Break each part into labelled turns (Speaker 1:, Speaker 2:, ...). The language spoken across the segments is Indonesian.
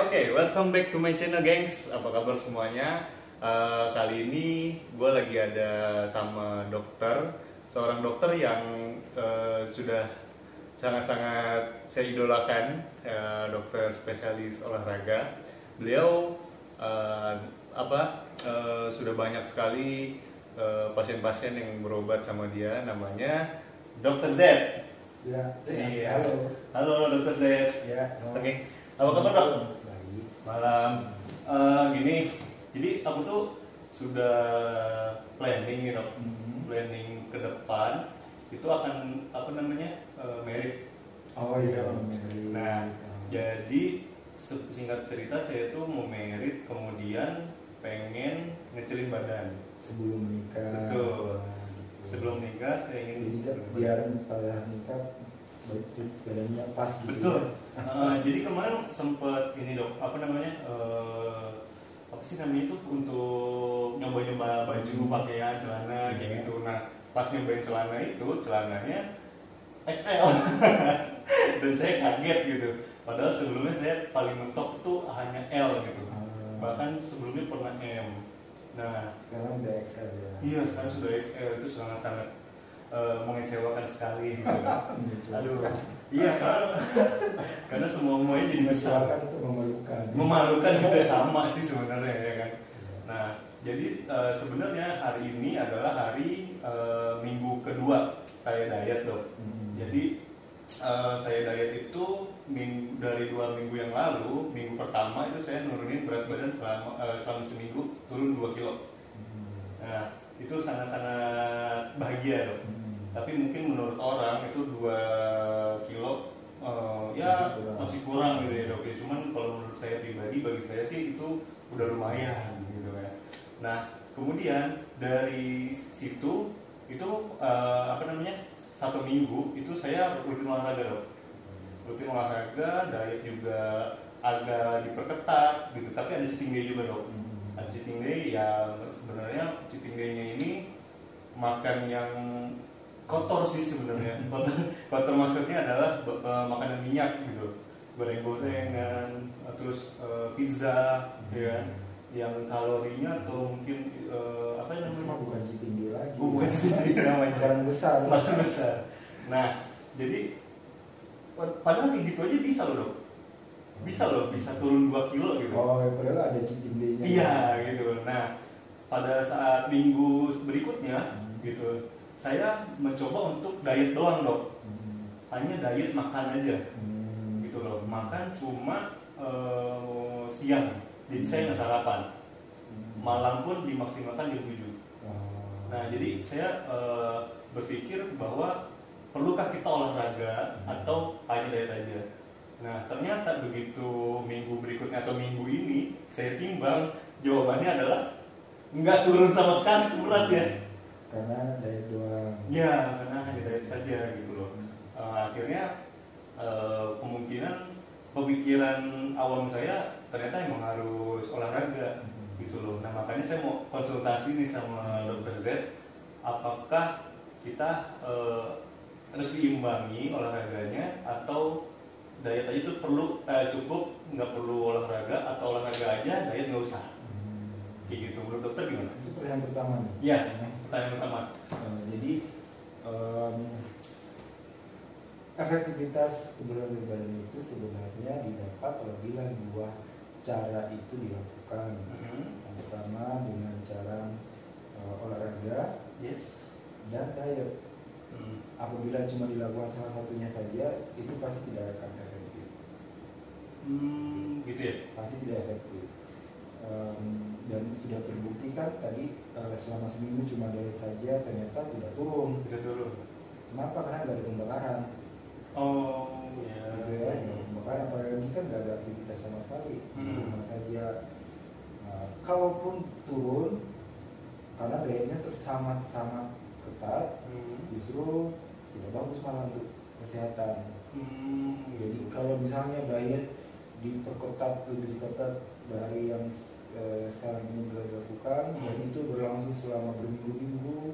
Speaker 1: Oke, welcome back to my channel, gengs. Apa kabar semuanya? Kali ini gue lagi ada sama dokter, seorang dokter yang sudah sangat-sangat saya idolakan, dokter spesialis olahraga. Beliau sudah banyak sekali pasien-pasien yang berobat sama dia. Namanya Dokter Z.
Speaker 2: Ya,
Speaker 1: Iya.
Speaker 2: halo.
Speaker 1: Halo Dokter Z.
Speaker 2: Ya,
Speaker 1: Oke. Apa kabar dok? Malam. Gini, jadi aku tuh sudah planning nih dok, planning ke depan itu akan merit.
Speaker 2: Oh iya,
Speaker 1: Nah, jadi singkat cerita saya tuh mau merit, kemudian pengen ngecilin badan.
Speaker 2: sebelum menikah.
Speaker 1: Betul.
Speaker 2: Gitu.
Speaker 1: Sebelum nikah saya ingin
Speaker 2: Jadi biar pada nikah badannya pas gitu.
Speaker 1: betul.
Speaker 2: Ya.
Speaker 1: Jadi kemarin sempet ini dok, apa sih namanya itu untuk nyoba-nyoba baju, pakaian, celana kayak gitu. Nah, pas nyobain celana itu, celananya XL dan saya kaget gitu. Padahal sebelumnya saya paling mentok tuh hanya L gitu. Bahkan sebelumnya pernah M. Nah,
Speaker 2: Sekarang udah XL ya.
Speaker 1: iya sekarang sudah XL, itu sangat-sangat mengecewakan sekali gitu. Aduh, iya karena semuanya jadi besar.
Speaker 2: Mengecewakan itu memalukan.
Speaker 1: Memalukan juga sama sih sebenarnya ya kan. Nah, jadi sebenarnya hari ini adalah hari minggu kedua saya diet dok. Jadi saya diet itu dari 2 minggu yang lalu. Minggu pertama itu saya nurunin berat badan selama seminggu turun 2 kilo. Nah, itu sangat-sangat bahagia dok. Tapi mungkin menurut orang itu 2 kilo masih kurang gitu ya dok ya. Cuman kalau menurut saya pribadi, bagi saya sih itu udah lumayan gitu ya. Nah, kemudian dari situ itu 1 minggu itu saya rutin olahraga dok. Rutin olahraga, diet juga agak diperketat gitu. Tapi ada cheating day juga dok. Ada cheating day yang sebenarnya cheating day-nya ini makan yang kotor sih sebenarnya. Kotor maksudnya adalah makanan minyak gitu, goreng-gorengan, terus pizza, ya kan, yang kalorinya atau mungkin
Speaker 2: Bukan cheating day lagi.
Speaker 1: bukan sendiri namanya,
Speaker 2: Makanan besar.
Speaker 1: makanan besar. Nah, jadi padahal kayak gitu aja bisa loh dok, bisa turun 2 kilo gitu.
Speaker 2: Oh, padahal ada cheating day-nya.
Speaker 1: Iya gitu. Nah, pada saat minggu berikutnya gitu, saya mencoba untuk diet doang dok. Hanya diet makan aja gitu loh. Makan cuma siang, jadi saya nggak sarapan. Malam pun dimaksimalkan jam 7. Nah, jadi saya berpikir bahwa perlukah kita olahraga atau hanya diet aja. Nah, ternyata begitu minggu berikutnya atau minggu ini saya timbang, jawabannya adalah nggak turun sama sekali berat ya.
Speaker 2: Karena diet doang.
Speaker 1: Ya, karena hanya diet saja gitu loh. Akhirnya kemungkinan pemikiran awam saya ternyata emang harus olahraga gitu loh. Nah, makanya saya mau konsultasi nih sama Dokter Z, apakah kita harus diimbangi olahraganya atau diet aja itu perlu cukup, nggak perlu olahraga, atau olahraga aja diet nggak usah kayak gitu. Menurut dokter gimana?
Speaker 2: Itu pertanyaan pertama nih.
Speaker 1: Iya, pertanyaan pertama.
Speaker 2: Jadi efektivitas kebugaran badan itu sebenarnya didapat apabila 2 cara itu dilakukan. Yang pertama dengan cara olahraga,
Speaker 1: Yes.
Speaker 2: dan diet. Apabila cuma dilakukan salah satunya saja, itu pasti tidak akan efektif.
Speaker 1: Gitu ya.
Speaker 2: Pasti tidak efektif. Dan sudah terbukti kan tadi selama seminggu cuma diet saja ternyata tidak turun.
Speaker 1: Tidak turun.
Speaker 2: Kenapa? Karena nggak ada pembakaran.
Speaker 1: Oh ya.
Speaker 2: Gitu ya, pembakaran apalagi kan nggak ada aktivitas sama sekali. Di rumah saja. Kalaupun turun, karena dietnya sangat ketat, justru tidak bagus malah untuk kesehatan. Jadi kalau misalnya diet diperketat, lebih ketat dari yang sekarang ini dilakukan, dan itu berlangsung selama berminggu-minggu,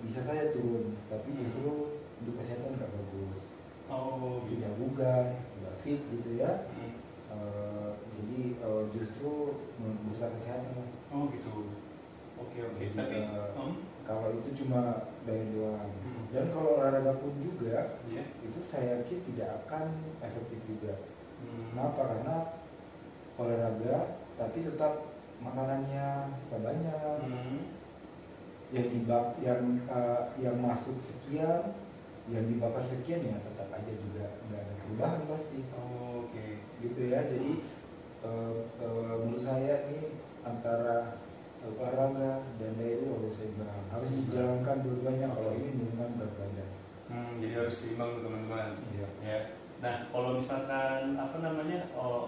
Speaker 2: bisa saja turun, tapi justru untuk kesehatan nggak bagus.
Speaker 1: Oh,
Speaker 2: Tidak bugar, nggak fit gitu ya. Jadi justru merusak kesehatan.
Speaker 1: Oh gitu. Oke.
Speaker 2: Jadi,
Speaker 1: Tapi
Speaker 2: kalau itu cuma daya doang. Dan kalau olahraga pun juga,
Speaker 1: yeah.
Speaker 2: itu saya yakin tidak akan efektif juga. Kenapa? Karena olahraga tapi tetap makanannya tidak banyak. Yang masuk sekian, yang dibakar sekian, ya tetap aja juga nggak ada perubahan pasti.
Speaker 1: Oke.
Speaker 2: Gitu ya. Jadi menurut saya ini antara olahraga dan daya itu harus seimbang, harus dijalankan dua-duanya kalau ini menurunkan berat badan.
Speaker 1: Jadi harus seimbang teman-teman.
Speaker 2: Iya.
Speaker 1: Ya. Nah kalau misalkan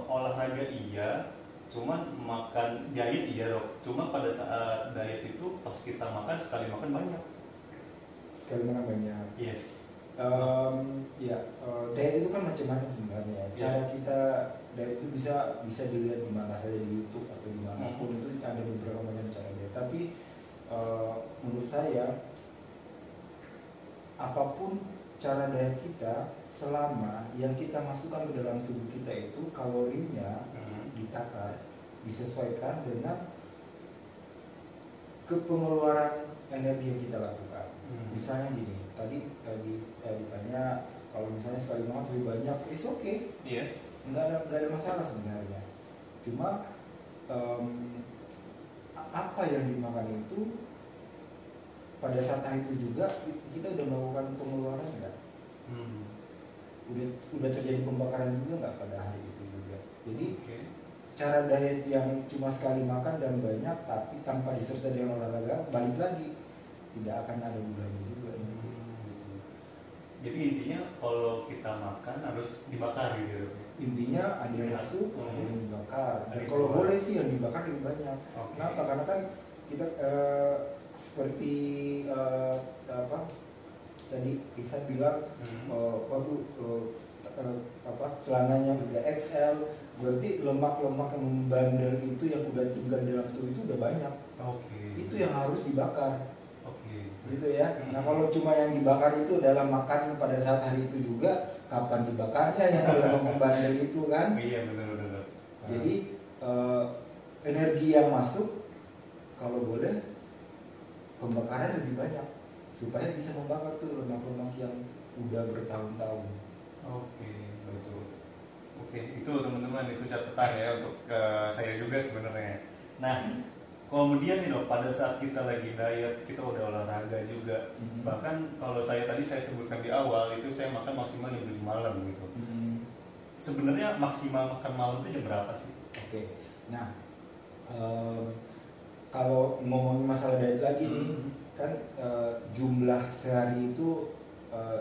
Speaker 1: olahraga iya, cuman makan diet iya dok. Cuma pada saat diet itu pas kita makan sekali makan banyak.
Speaker 2: Sekali makan banyak.
Speaker 1: Yes.
Speaker 2: Diet itu kan macam-macam sebenarnya. Cara kita diet itu bisa dilihat di mana saja, di YouTube atau di mana pun, itu ada beberapa macam cara diet. Tapi menurut saya apapun cara diet kita, selama yang kita masukkan ke dalam tubuh kita itu kalorinya ditakar, disesuaikan dengan kepengeluaran energi yang kita lakukan. Misalnya gini, tadi ditanya kalau misalnya sekali makan lebih banyak, it's okay, nggak ada masalah sebenarnya. Cuma apa yang dimakan itu pada saat hari itu juga kita udah melakukan pengeluaran nggak? Udah terjadi pembakaran juga nggak pada hari itu juga? Jadi cara diet yang cuma sekali makan dan banyak tapi tanpa disertai dengan olahraga, balik lagi tidak akan ada gunanya juga.
Speaker 1: Jadi intinya kalau kita makan harus dibakar gitu.
Speaker 2: Intinya ada yang masuk, ada yang dibakar. Dan kalau
Speaker 1: dibakar.
Speaker 2: boleh sih yang dibakar lebih banyak. Kenapa? Karena kan kita seperti tadi Ihsan bilang, celananya udah XL, berarti lemak-lemak yang membandel itu yang udah tinggal di dalam tubuh itu udah banyak. Itu yang harus dibakar. Gitu ya. Nah kalau cuma yang dibakar itu adalah makan pada saat hari itu juga, kapan dibakarnya yang dalam membandel itu kan?
Speaker 1: Iya benar.
Speaker 2: Jadi energi yang masuk kalau boleh pembakaran lebih banyak supaya bisa membakar tuh lemak-lemak yang udah bertahun-tahun.
Speaker 1: Betul. Itu teman-teman, itu catatan ya untuk saya juga sebenarnya. Nah kemudian nih dok, pada saat kita lagi diet, kita udah olahraga juga. Bahkan kalau saya sebutkan di awal itu saya makan maksimal jam 7 malam gitu. Sebenarnya maksimal makan malam itu jam berapa sih?
Speaker 2: Nah kalau ngomongin masalah diet lagi nih, kan jumlah sehari itu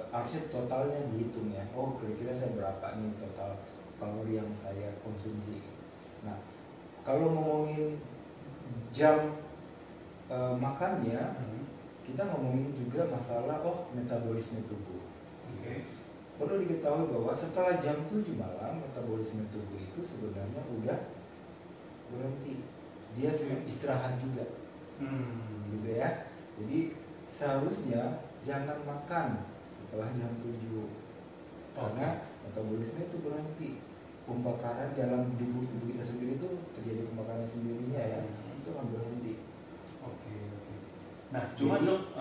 Speaker 2: harusnya totalnya dihitung ya. Kira-kira saya berapa nih total kalori yang saya konsumsi. Nah kalau ngomongin jam makannya, kita ngomongin juga masalah metabolisme tubuh. Perlu diketahui bahwa setelah jam 7 malam metabolisme tubuh itu sebenarnya udah berhenti, dia istirahat juga. Gitu ya. Jadi seharusnya jangan makan setelah jam 7 karena metabolisme itu berhenti. Pembakaran dalam tubuh kita sendiri itu terjadi pembakaran sendirinya ya, itu akan berhenti.
Speaker 1: Nah cuma dok,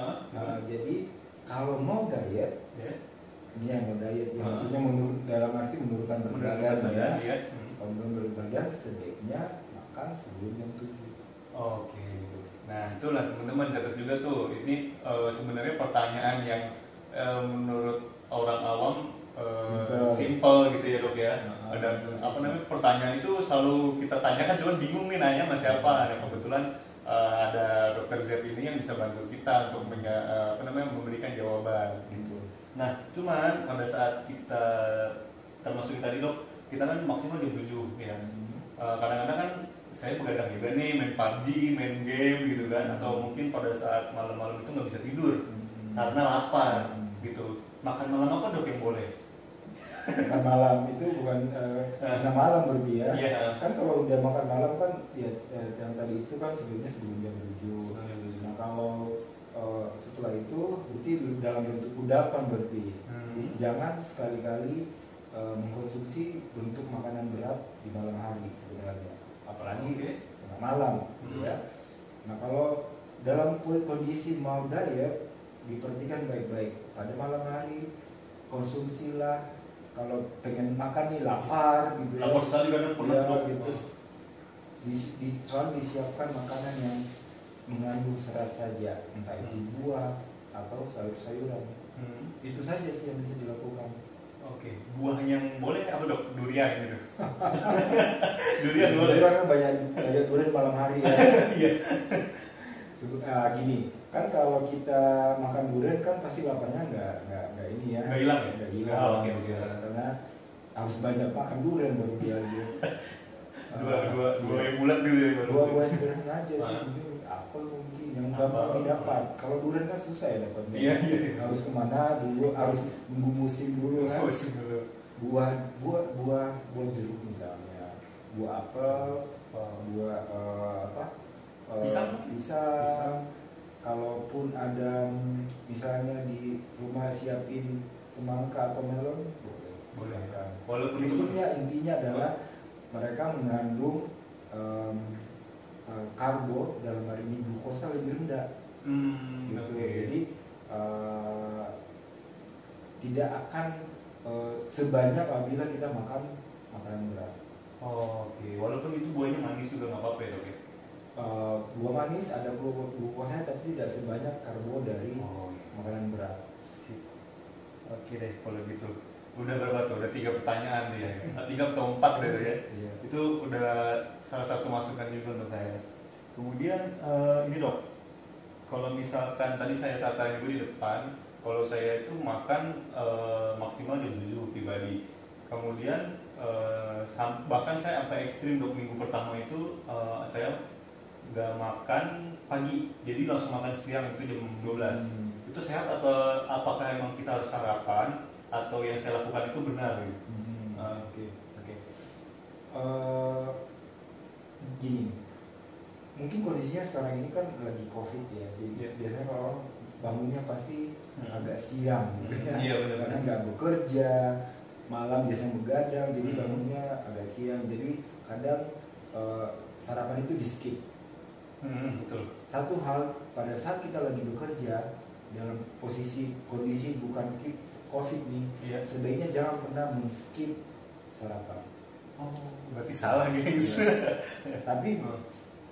Speaker 2: jadi kalau mau diet, ini yang mau diet, yang maksudnya dalam arti menurunkan berat badan ya. Kalau menurunkan berat badan sebaiknya makan sebelum jam 7.
Speaker 1: Nah itulah teman-teman, catat juga tuh. Ini sebenarnya pertanyaan yang menurut orang awam simple gitu ya dok ya. Dan pertanyaan itu selalu kita tanyakan, cuman bingung nih nanya sama siapa. Nah kebetulan ada Dr. Z ini yang bisa bantu kita untuk memberikan jawaban gitu. Nah cuman pada saat kita termasuk tadi dok, kita kan maksimal jam 7 ya. Kadang-kadang kan saya begadang juga nih, main PUBG, main game gitu kan, atau mungkin pada saat malam-malam itu nggak bisa tidur karena lapar gitu. Makan malam apa dok yang boleh?
Speaker 2: Makan malam itu bukan makan malam berarti ya. Kan kalau udah makan malam kan ya yang tadi itu kan sebelum jam 7. Nah kalau setelah itu berarti dalam bentuk kudapan berarti. Jangan sekali-kali mengkonsumsi bentuk makanan berat di malam hari sebenarnya, apalagi tengah malam, ya. Nah kalau dalam kondisi mau diet, diperhatikan baik-baik. Pada malam hari konsumsilah, kalau pengen makan nih lapar gitu ya.
Speaker 1: Lapar sekali kadang pernah
Speaker 2: gitu. Selalu disiapkan makanan yang mengandung serat saja, entah itu buah atau sayur-sayuran. Itu saja sih yang bisa dilakukan.
Speaker 1: Oke, buah yang boleh apa dok? Durian gitu. Durian boleh.
Speaker 2: Durian kan banyak durian malam hari ya.
Speaker 1: Iya.
Speaker 2: Gini, kan kalau kita makan durian kan pasti laparnya nggak ini ya.
Speaker 1: Nggak hilang ya?
Speaker 2: Nggak hilang.
Speaker 1: Oke.
Speaker 2: Karena harus banyak makan durian baru dia.
Speaker 1: dua yang bulat dulu ya baru.
Speaker 2: Dua sederhana aja sih. Apel mungkin yang gampang didapat. Kalau durian kan susah ya dapatnya.
Speaker 1: Iya.
Speaker 2: Harus kemana dulu, harus nunggu musim dulu kan. Buah jeruk misalnya, buah apel, buah pisang. Kalaupun ada misalnya di rumah siapin semangka atau melon, boleh.
Speaker 1: Walaupun
Speaker 2: intinya adalah mereka mengandung karbo, dalam hal ini glukosa lebih rendah. Gitu.
Speaker 1: Okay.
Speaker 2: Jadi tidak akan sebanyak apabila kita makan makanan berat.
Speaker 1: Oke. Walaupun itu buahnya manis juga nggak apa-apa ya dok ya?
Speaker 2: Buah manis ada glukosanya tapi tidak sebanyak karbo dari makanan berat.
Speaker 1: Oke deh kalau gitu. Udah berapa tuh? Udah 3 pertanyaan nih ya. 3 atau 4 deh ya.
Speaker 2: Iya.
Speaker 1: Itu udah salah satu masukan juga untuk saya. Kemudian ini dok, kalau misalkan tadi saya tanya juga di depan, kalau saya itu makan maksimal jam 7 pribadi. Kemudian bahkan saya sampai ekstrim dok, minggu pertama itu saya nggak makan pagi, jadi langsung makan siang itu jam 12. Itu sehat atau apakah emang kita harus sarapan atau yang saya lakukan itu benar gitu?
Speaker 2: Oke. Gini, mungkin kondisinya sekarang ini kan lagi COVID ya, jadi biasanya kalau orang bangunnya pasti agak siang gitu ya.
Speaker 1: Iya, benar.
Speaker 2: Karena nggak bekerja, malam biasanya begadang, jadi bangunnya agak siang. Jadi kadang sarapan itu di skip.
Speaker 1: Betul.
Speaker 2: Satu hal, pada saat kita lagi bekerja dalam kondisi bukan COVID nih, sebaiknya jangan pernah men-skip sarapan.
Speaker 1: Berarti salah guys.
Speaker 2: Tapi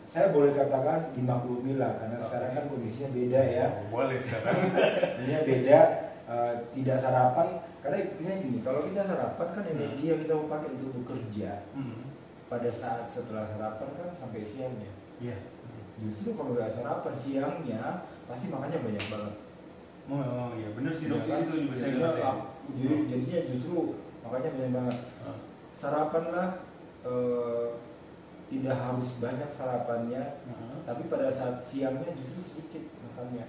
Speaker 2: saya boleh katakan dimaklumilah karena sekarang kan kondisinya beda ya.
Speaker 1: Boleh sekarang.
Speaker 2: Kondisinya beda, tidak sarapan karena intinya gini, kalau kita sarapan kan energi yang kita mau pakai untuk bekerja. Pada saat setelah sarapan kan sampai siangnya.
Speaker 1: Iya.
Speaker 2: Justru kalau nggak sarapan siangnya pasti makannya banyak banget.
Speaker 1: Oh iya benar sih dok, itu juga saya ngerasain.
Speaker 2: Jadinya justru makannya banyak banget. Sarapanlah, tidak harus banyak sarapannya, tapi pada saat siangnya justru sedikit makannya.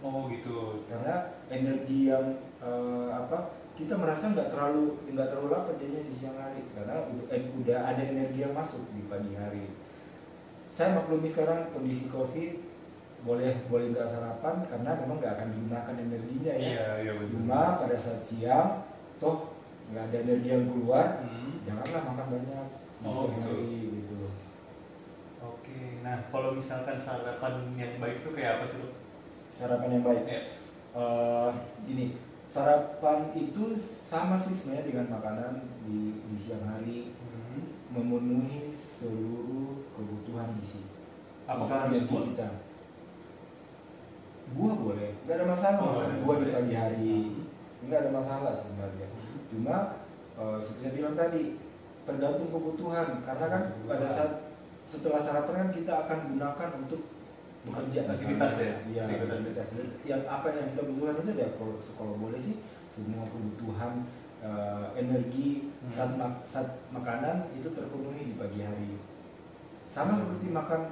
Speaker 1: Oh gitu.
Speaker 2: Karena energi yang kita merasa nggak terlalu lapar jadinya di siang hari karena udah ada energi yang masuk di pagi hari. Saya maklumi sekarang kondisi COVID, boleh nggak sarapan karena memang nggak akan digunakan energinya ya.
Speaker 1: Iya, betul.
Speaker 2: Cuma pada saat siang toh nggak ada energi yang keluar, janganlah makan banyak di siang hari gitu.
Speaker 1: Oke, nah kalau misalkan sarapan yang baik itu kayak apa sih dok?
Speaker 2: Sarapan yang baik. Gini, sarapan itu sama sih sebenarnya dengan makanan di siang hari, memenuhi seluruh kebutuhan gizi.
Speaker 1: Apakah harus buah?
Speaker 2: Kita buah boleh, nggak ada masalah makan buah di pagi hari, nggak ada masalah sebenarnya. Cuma seperti yang bilang tadi, tergantung kebutuhan karena kan pada saat setelah sarapan kan kita akan gunakan untuk bekerja,
Speaker 1: aktivitas ya.
Speaker 2: Iya, aktivitas. Yang apa yang kita butuhkan itu ya kalau boleh sih semua kebutuhan energi saat makanan itu terpenuhi di pagi hari. Sama seperti makan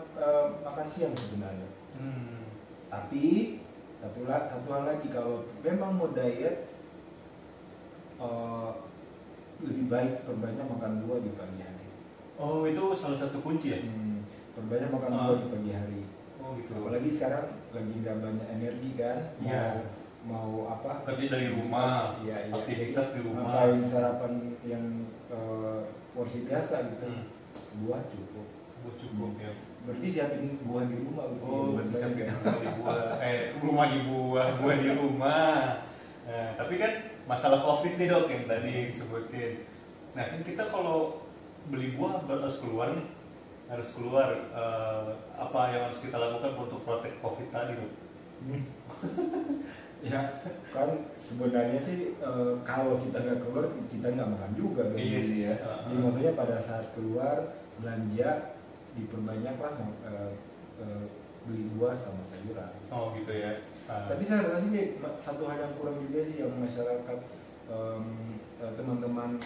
Speaker 2: siang sebenarnya. Tapi satu hal lagi, kalau memang mau diet lebih baik perbanyak makan buah di pagi hari.
Speaker 1: Oh itu salah satu kunci ya?
Speaker 2: Perbanyak makan buah di pagi hari.
Speaker 1: Oh gitu.
Speaker 2: Apalagi sekarang lagi nggak banyak energi kan,
Speaker 1: Iya.
Speaker 2: mau apa
Speaker 1: kerja dari rumah,
Speaker 2: iya,
Speaker 1: aktivitas di rumah,
Speaker 2: ngapain sarapan yang porsi biasa gitu, buah cukup
Speaker 1: ya.
Speaker 2: Berarti siapin buah di rumah gitu.
Speaker 1: Oh, berarti siapin rumah di buah, rumah di buah di rumah. Nah, tapi kan masalah COVID nih dok yang tadi disebutin. Nah kan kita kalau beli buah harus keluar apa yang harus kita lakukan untuk protek COVID tadi dok?
Speaker 2: Ya kan sebenarnya sih kalau kita nggak keluar kita nggak makan juga kan.
Speaker 1: Iya sih ya.
Speaker 2: Jadi maksudnya pada saat keluar belanja diperbanyaklah beli buah sama sayuran.
Speaker 1: Oh gitu ya.
Speaker 2: Tapi saya rasa sih satu hal yang kurang juga sih yang masyarakat teman-teman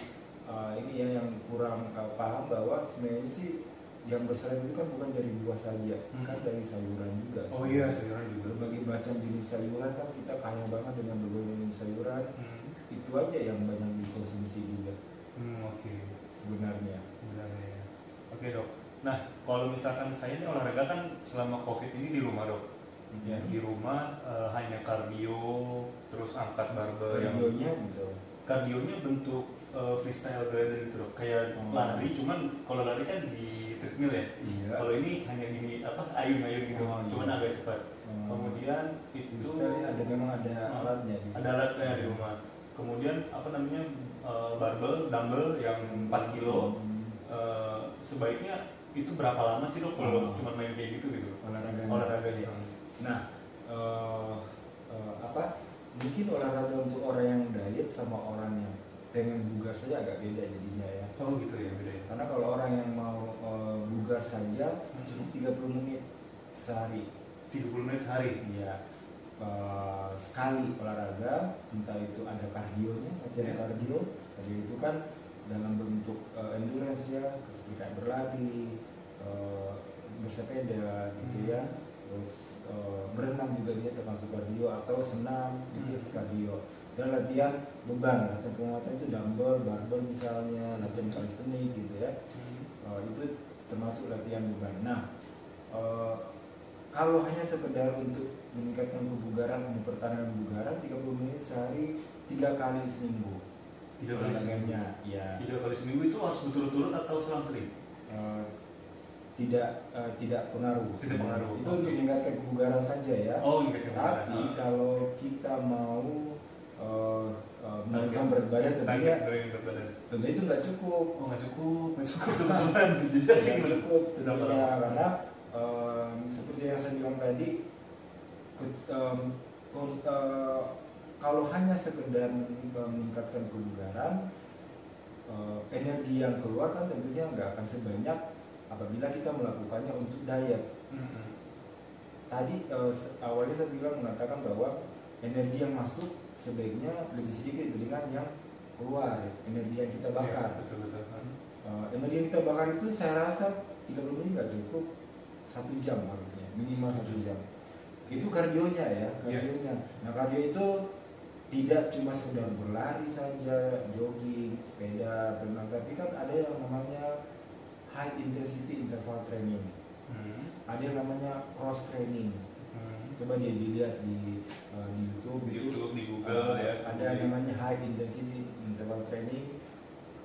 Speaker 2: ini ya yang kurang paham bahwa sebenarnya sih yang berserat itu kan bukan dari buah saja, kan dari sayuran juga.
Speaker 1: Oh iya, sayuran juga.
Speaker 2: Berbagai macam jenis sayuran kan kita kaya banget dengan berbagai jenis sayuran. Itu aja yang banyak dikonsumsi juga.
Speaker 1: Oke.
Speaker 2: Sebenarnya
Speaker 1: ya. Oke dok. Nah kalau misalkan saya ini olahraga kan selama COVID ini di rumah dok. Ya, di rumah hanya kardio, terus angkat barbel.
Speaker 2: Kardionya gitu.
Speaker 1: Kardionya bentuk freestyle glider gitu dok, kayak lari, cuman kalau lari kan di treadmill ya. Iya. Kalau ini hanya gini ayun-ayun gitu, cuman agak cepat. Kemudian itu
Speaker 2: memang ada alatnya. Gitu.
Speaker 1: Ada alatnya di rumah. Kemudian barbel, dumbbell yang 4 kilo. Sebaiknya itu berapa lama sih dok kalau cuma main kayak gitu olahraganya?
Speaker 2: Nah, mungkin olahraga untuk orang yang diet sama orang yang pengen bugar saja agak beda jadinya ya.
Speaker 1: Oh gitu ya, beda ya.
Speaker 2: Karena kalau orang yang mau bugar saja cukup 30 menit sehari.
Speaker 1: 30 menit sehari?
Speaker 2: Iya. Sekali olahraga, entah itu ada kardionya, latihan kardio itu kan dalam bentuk endurance ya, seperti kayak berlari, bersepeda gitu ya, terus berenang juga dia termasuk kardio, atau senam itu kardio. Dan latihan beban, latihan penguatan itu dumbbell, barbel misalnya, latihan calisthenics gitu ya, itu termasuk latihan beban. Nah kalau hanya sekedar untuk meningkatkan kebugaran, mempertahankan kebugaran, 30 menit sehari 3 kali seminggu.
Speaker 1: 3 kali seminggu?
Speaker 2: Ya.
Speaker 1: 3 kali seminggu itu harus betul-betul atau selang-sering?
Speaker 2: Tidak pengaruh.
Speaker 1: Tidak pengaruh.
Speaker 2: Itu untuk meningkatkan kebugaran saja ya.
Speaker 1: Oh, meningkatkan kebugaran.
Speaker 2: Tapi kalau kita mau menurunkan berat badan tentunya itu nggak cukup.
Speaker 1: Oh, nggak cukup teman-teman. Nggak
Speaker 2: cukup tentunya karena seperti yang saya bilang tadi, kalau hanya sekedar meningkatkan kebugaran, energi yang keluar kan tentunya nggak akan sebanyak apabila kita melakukannya untuk diet. Tadi awalnya saya bilang mengatakan bahwa energi yang masuk sebaiknya lebih sedikit dengan yang keluar, energi yang kita bakar.
Speaker 1: Ya, betul.
Speaker 2: Energi yang kita bakar itu saya rasa 30 menit nggak cukup, 1 jam harusnya, minimal 1 jam. Itu kardionya ya, kardionya. Nah kardio itu tidak cuma sekedar berlari saja, jogging, sepeda, berenang, tapi kan ada yang namanya high intensity interval training, ada yang namanya cross training. Coba dia dilihat di YouTube,
Speaker 1: di Google ya.
Speaker 2: Ada yang namanya high intensity interval training,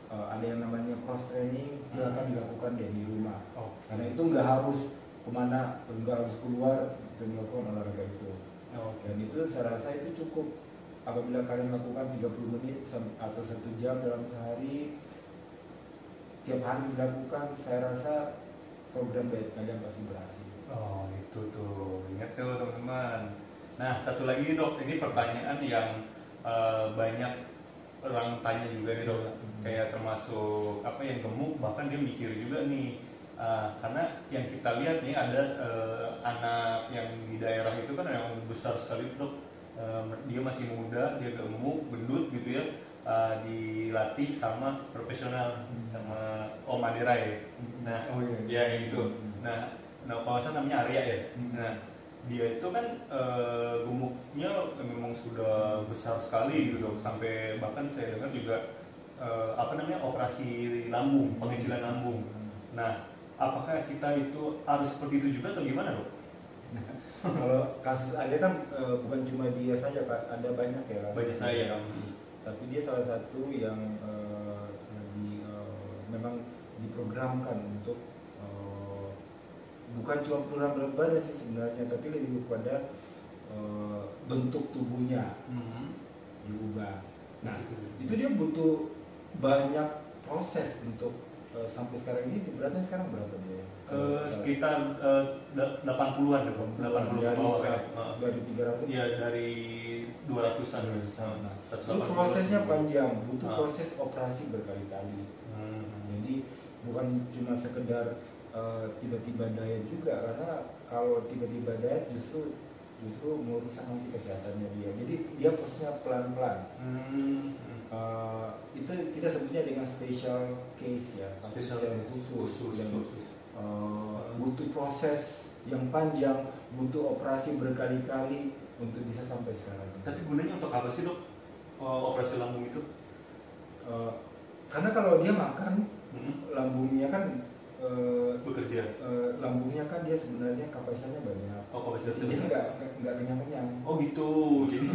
Speaker 2: ada yang namanya cross training. Silakan dilakukan deh di rumah. Karena itu nggak harus kemana, nggak harus keluar untuk melakukan olahraga itu. Dan itu saya rasa itu cukup apabila kalian lakukan 30 menit atau 1 jam dalam sehari, tiap hari dilakukan, saya rasa program diet kalian pasti berhasil.
Speaker 1: Oh itu tuh, ingat tuh teman-teman. Nah satu lagi nih dok, ini pertanyaan yang banyak orang tanya juga nih dok, kayak termasuk yang gemuk, bahkan dia mikir juga nih, karena yang kita lihat nih ada anak yang di daerah itu kan yang besar sekali dok, dia masih muda, dia gemuk, gendut gitu ya. Dilatih sama profesional, sama Om Adirai. Nah, ya gitu. Nah kalau saya namanya Arya ya. Nah, dia itu kan gemuknya memang sudah besar sekali gitu dok. Sampai bahkan saya dengar juga operasi lambung, pengecilan lambung. Nah, apakah kita itu harus seperti itu juga atau gimana dok?
Speaker 2: Kalau kasus ada kan bukan cuma dia saja Pak, ada banyak ya kasus.
Speaker 1: Banyak saya.
Speaker 2: Tapi dia salah satu yang memang diprogramkan untuk bukan cuma program berat badan sih sebenarnya, tapi lebih kepada bentuk tubuhnya diubah. Nah, itu dia butuh banyak proses untuk sampai sekarang ini. Beratnya sekarang berapa dia?
Speaker 1: Sekitar 80-an ya, 80 ke bawah ya.
Speaker 2: Dari 300?
Speaker 1: Iya, dari 200-an.
Speaker 2: Nah, itu prosesnya panjang, butuh proses operasi berkali-kali. Jadi bukan cuma sekedar tiba-tiba diet juga, karena kalau tiba-tiba diet justru merusak nanti kesehatannya dia. Jadi dia prosesnya pelan-pelan. Itu kita sebutnya dengan special case ya, kasus yang khusus. Butuh proses yang panjang, butuh operasi berkali-kali untuk bisa sampai sekarang.
Speaker 1: Tapi gunanya untuk apa sih dok operasi lambung itu?
Speaker 2: Karena kalau dia makan, lambungnya kan
Speaker 1: bekerja.
Speaker 2: Lambungnya kan dia sebenarnya kapasitasnya banyak.
Speaker 1: Kapasitasnya
Speaker 2: dia nggak kenyang-kenyang.
Speaker 1: Oh gitu. Jadi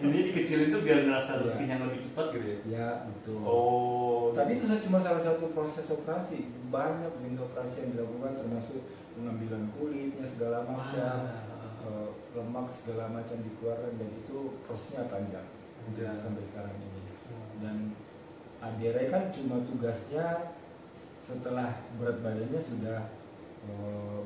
Speaker 1: ini dikecilin tuh biar ngerasa kenyang lebih cepat gitu ya?
Speaker 2: Ya betul.
Speaker 1: Oh.
Speaker 2: Tapi itu cuma salah satu proses operasi. Banyak jenis operasi yang dilakukan, termasuk pengambilan kulitnya segala macam, lemak segala macam dikeluarkan, dan itu prosesnya panjang sampai sekarang ini. Dan Adere kan cuma tugasnya setelah berat badannya sudah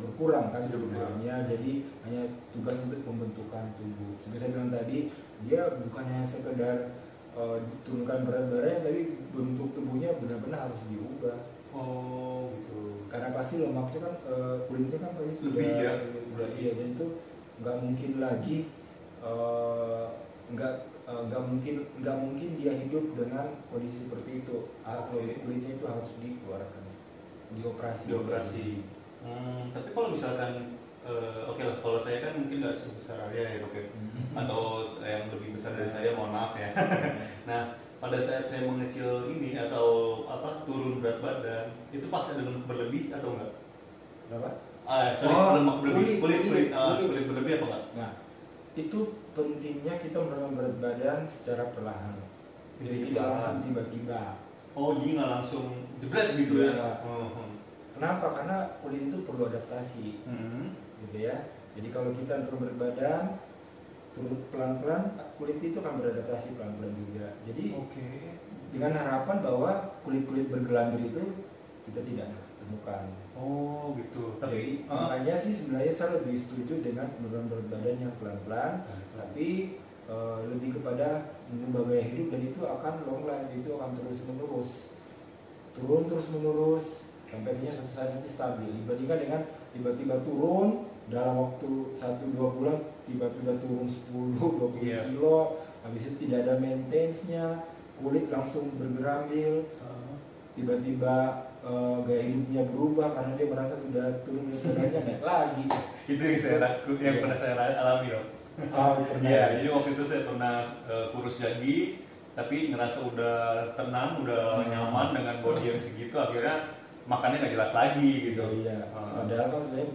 Speaker 2: berkurang kan sebenarnya, jadi hanya tugas untuk pembentukan tubuh. Seperti saya bilang tadi, dia bukan hanya sekedar turunkan berat badannya, tapi bentuk tubuhnya benar-benar harus diubah.
Speaker 1: Oh gitu.
Speaker 2: Karena pasti lemaknya kan kulitnya kan pasti sudah iya, dan itu nggak mungkin lagi nggak mungkin dia hidup dengan kondisi seperti itu. Kulitnya itu harus dikeluarkan, dioperasi.
Speaker 1: Tapi kalau misalkan oke lah, kalau saya kan mungkin nggak sebesar Arya ya dok ya, atau yang lebih besar dari saya, mohon maaf ya. Nah, pada saat saya mengecil ini atau turun berat badan, itu pasti ada lemak berlebih atau enggak?
Speaker 2: Berapa?
Speaker 1: Lemak berlebih, kulit berlebih atau enggak?
Speaker 2: Nah, itu pentingnya kita menurunkan berat badan secara perlahan. Jadi tidak langsung tiba-tiba.
Speaker 1: Oh, jadi nggak langsung jebret gitu ya?
Speaker 2: Kenapa? Karena kulit itu perlu adaptasi, gitu ya. Jadi kalau kita turun berat badan, turun pelan-pelan, kulit itu akan beradaptasi pelan-pelan juga. Jadi dengan harapan bahwa kulit-kulit bergelambir itu kita tidak temukan.
Speaker 1: Oh gitu.
Speaker 2: Tapi makanya sih sebenarnya saya lebih setuju dengan penurunan berat badan yang pelan-pelan, tapi lebih kepada mengubah gaya hidup, dan itu akan long life, itu akan terus-menerus turun terus-menerus sampai akhirnya suatu saat nanti stabil. Dibandingkan dengan tiba-tiba turun dalam waktu 1-2 bulan, tiba-tiba turun 10-20 kilo, habis itu tidak ada maintenance-nya, kulit langsung bergerambil, tiba-tiba gaya hidupnya berubah karena dia merasa sudah turun berat badannya, naik lagi.
Speaker 1: Itu yang saya pernah saya alami loh. Iya, jadi waktu itu saya pernah kurus lagi, tapi ngerasa udah tenang, udah nyaman dengan body yang segitu, akhirnya makannya nggak jelas lagi gitu.
Speaker 2: Iya. Padahal kan sebenarnya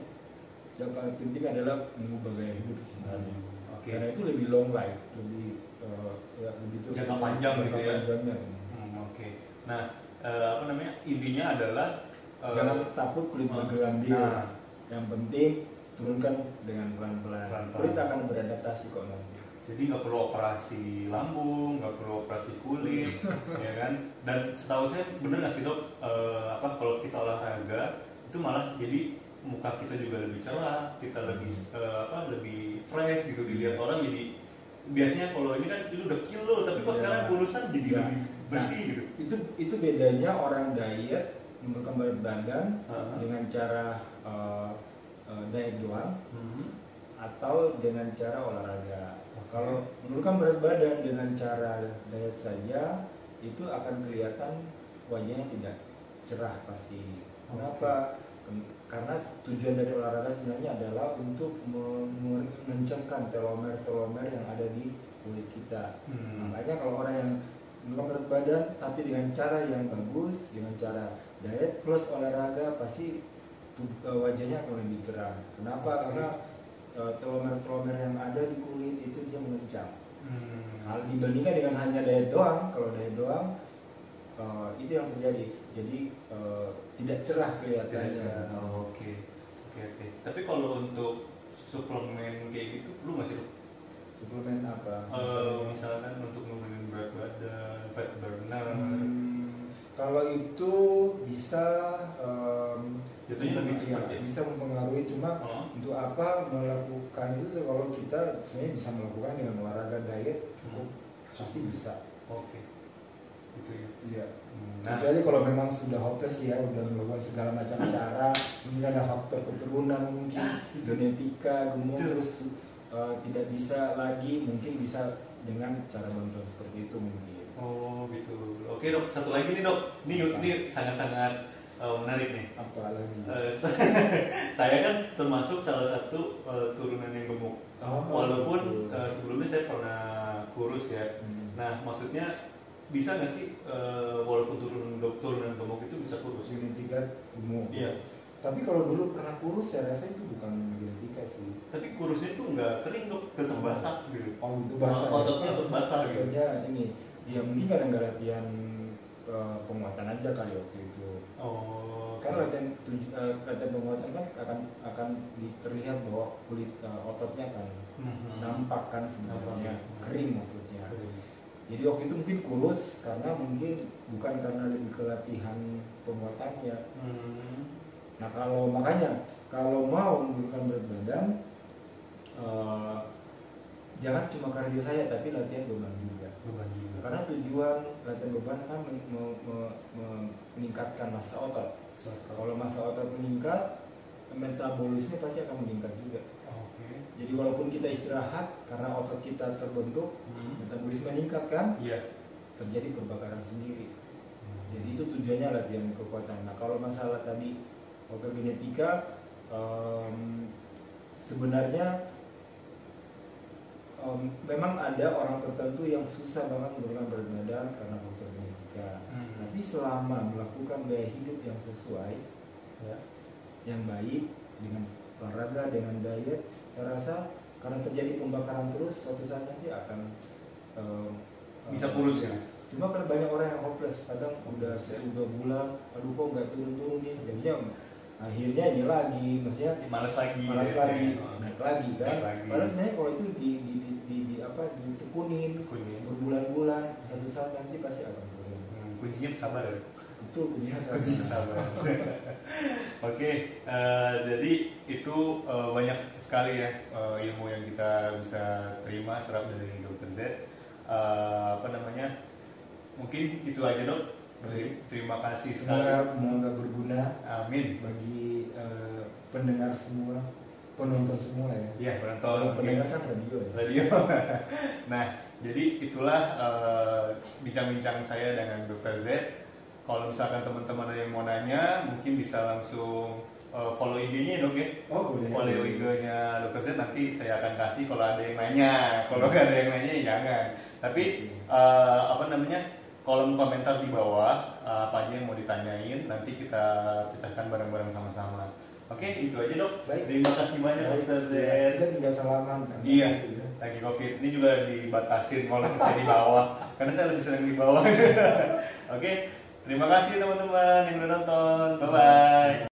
Speaker 2: yang paling penting adalah mengubah gaya hidup sebenarnya. Karena itu lebih long life, lebih terus
Speaker 1: jangka panjang gitu ya. Nah, intinya adalah
Speaker 2: jangan takut kulit bergelambir. Yang penting turunkan dengan pelan-pelan. Kulit akan beradaptasi kok nanti.
Speaker 1: Jadi nggak perlu operasi lambung, nggak perlu operasi kulit, ya kan? Dan setahu saya bener nggak sih dok, kalau kita olahraga itu malah jadi muka kita juga lebih cerah, kita lebih fresh gitu dilihat orang. Jadi biasanya kalau ini kan itu udah kilo, tapi kok sekarang kurusan jadi lebih bersih gitu.
Speaker 2: Itu bedanya orang diet menurunkan berat badan dengan cara diet doang, atau dengan cara olahraga. Kalau menurunkan berat badan dengan cara diet saja, itu akan kelihatan wajahnya tidak cerah pasti. Kenapa? Karena tujuan dari olahraga sebenarnya adalah untuk mengencangkan telomer yang ada di kulit kita. Makanya kalau orang yang menurunkan berat badan tapi dengan cara yang bagus, dengan cara diet plus olahraga, pasti wajahnya akan lebih cerah. Kenapa? Karena telomer-telomer yang ada di kulit itu dia mengencang. Hal dibandingkan dengan hanya diet doang, kalau diet doang itu yang terjadi. Jadi tidak cerah kelihatannya.
Speaker 1: Oke. Tapi kalau untuk suplemen kayak gitu perlu nggak sih?
Speaker 2: Suplemen apa?
Speaker 1: Misalkan untuk nurunin berat badan, fat burner.
Speaker 2: Kalau itu bisa
Speaker 1: jatuhnya lebih cepat ya?
Speaker 2: Bisa mempengaruhi, cuma untuk apa melakukan itu kalau kita sebenarnya bisa melakukan dengan olahraga diet cukup pasti bisa.
Speaker 1: Oke. Gitu ya.
Speaker 2: Iya.
Speaker 1: Nah,
Speaker 2: jadi kalau memang sudah hopeless ya, udah melakukan segala macam cara, mungkin ada faktor keturunan, mungkin genetika, gemuk, terus tidak bisa lagi, mungkin bisa dengan cara bantuan seperti itu mungkin.
Speaker 1: Oh gitu. Oke dok, satu lagi nih dok. Ini sangat-sangat menarik nih.
Speaker 2: Apa lagi?
Speaker 1: Saya kan termasuk salah satu turunan yang gemuk. Walaupun sebelumnya saya pernah kurus ya. Nah maksudnya bisa nggak sih walaupun turunan gemuk itu bisa kurus?
Speaker 2: Genetika gemuk.
Speaker 1: Iya.
Speaker 2: Tapi kalau dulu pernah kurus, saya rasa itu bukan genetika sih.
Speaker 1: Tapi kurusnya itu nggak kering dok, tetap basah gitu.
Speaker 2: Oh itu basah.
Speaker 1: Ototnya tetap basah gitu.
Speaker 2: Ini, ya mungkin kadang nggak latihan penguatan aja kali waktu itu.
Speaker 1: Oh.
Speaker 2: Kan latihan penguatan kan akan terlihat bahwa kulit ototnya kan nampak kan sebenarnya kering maksudnya. Jadi waktu itu mungkin kurus karena mungkin bukan karena lebih ke latihan penguatannya. Nah makanya kalau mau menurunkan berat badan, jangan cuma kardio saya tapi latihan beban juga. Karena tujuan latihan beban kan meningkatkan massa otot. Kalau massa otot meningkat, metabolisme pasti akan meningkat juga. Jadi walaupun kita istirahat karena otot kita terbentuk, metabolisme meningkat kan, terjadi perbakaran sendiri. Jadi itu tujuannya latihan kekuatan. Nah kalau masalah tadi faktor genetika, sebenarnya memang ada orang tertentu yang susah banget menurunkan berat badan karena faktor genetika. Tapi selama melakukan gaya hidup yang sesuai, yang baik dengan olahraga, dengan diet, saya rasa karena terjadi pembakaran terus, suatu saat nanti akan
Speaker 1: bisa kurus ya.
Speaker 2: Cuma kan banyak orang yang hopeless, kadang udah 2 bulan, aduh kok nggak turun-turun nih, jadinya akhirnya ini lagi, maksudnya
Speaker 1: malas lagi,
Speaker 2: naik lagi kan. Padahal sebenarnya kalau itu ditekunin berbulan-bulan, suatu saat nanti pasti akan turun.
Speaker 1: Kuncinya sabar ya.
Speaker 2: Betul, kuncinya
Speaker 1: sabar. Oke, jadi itu banyak sekali ya ilmu yang kita bisa terima serap dari Dr. Z. Mungkin itu aja dok. Terima kasih sekali.
Speaker 2: Semoga berguna.
Speaker 1: Amin.
Speaker 2: Bagi pendengar semua, penonton semua ya.
Speaker 1: Iya, penonton.
Speaker 2: Pendengar kan radio ya.
Speaker 1: Radio. Nah, jadi itulah bincang-bincang saya dengan Dr. Z. Kalau misalkan teman-teman ada yang mau nanya, mungkin bisa langsung follow IG-nya dok ya.
Speaker 2: Oh boleh.
Speaker 1: Follow IG-nya Dr. Z, nanti saya akan kasih kalau ada yang nanya. Kalau nggak ada yang nanya ya jangan. Tapi kolom komentar di bawah apa aja yang mau ditanyain, nanti kita pecahkan bareng-bareng sama-sama. Oke, itu aja dok.
Speaker 2: Baik.
Speaker 1: Terima kasih banyak Dr. Z.
Speaker 2: Kita tinggal salaman.
Speaker 1: Iya. Lagi COVID ini juga dibatasin kalau saya di bawah, karena saya lebih sering di bawah. Oke. Terima kasih teman-teman yang udah nonton. Bye-bye.